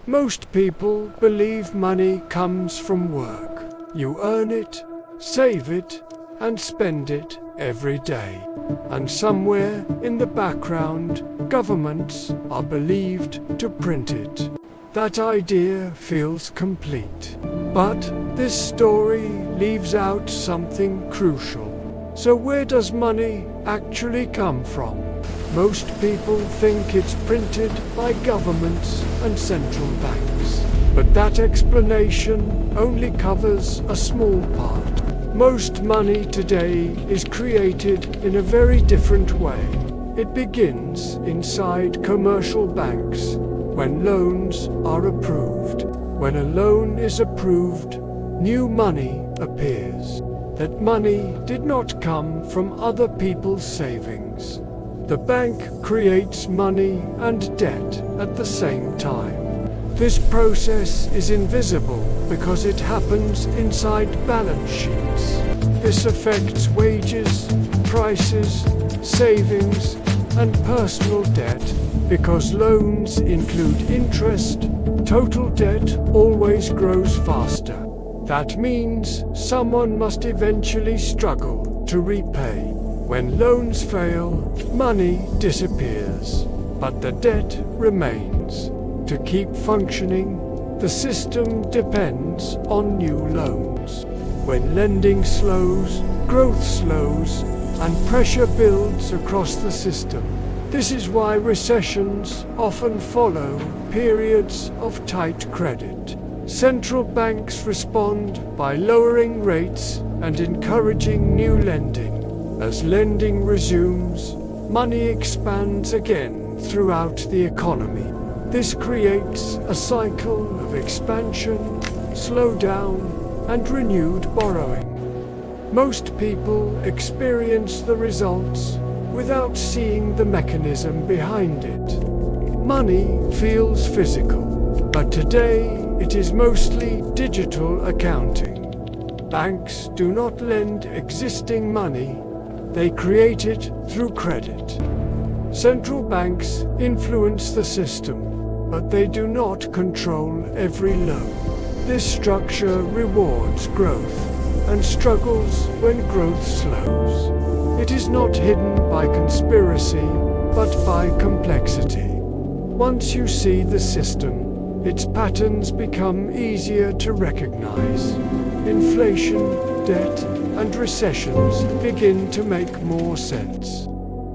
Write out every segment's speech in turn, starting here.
Most people believe money comes from work. You earn it, save it, and spend it every day. And somewhere in the background, governments are believed to print it. That idea feels complete. But this story leaves out something crucial. So where does money actually come from? Most people think it's printed by governments and central banks. But that explanation only covers a small part. Most money today is created in a very different way. It begins inside commercial banks when loans are approved. When a loan is approved, new money appears. That money did not come from other people's savings. The bank creates money and debt at the same time. This process is invisible because it happens inside balance sheets. This affects wages, prices, savings, and personal debt because loans include interest. Total debt always grows faster. That means someone must eventually struggle to repay. When loans fail, money disappears, but the debt remains. To keep functioning, the system depends on new loans. When lending slows, growth slows, and pressure builds across the system. This is why recessions often follow periods of tight credit. Central banks respond by lowering rates and encouraging new lending. As lending resumes, money expands again throughout the economy. This creates a cycle of expansion, slowdown, and renewed borrowing. Most people experience the results without seeing the mechanism behind it. Money feels physical, but today it is mostly digital accounting. Banks do not lend existing money, they create it through credit. Central banks influence the system, but they do not control every loan. This structure rewards growth and struggles when growth slows. It is not hidden by conspiracy, but by complexity. Once you see the system, its patterns become easier to recognize. Inflation, debt, and recessions begin to make more sense.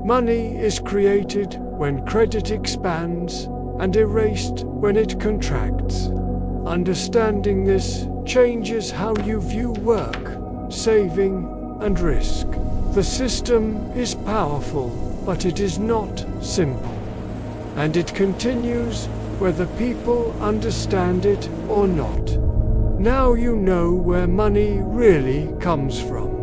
Money is created when credit expands and erased when it contracts. Understanding this changes how you view work, saving, and risk. The system is powerful, but it is not simple. And it continues whether people understand it or not. Now you know where money really comes from.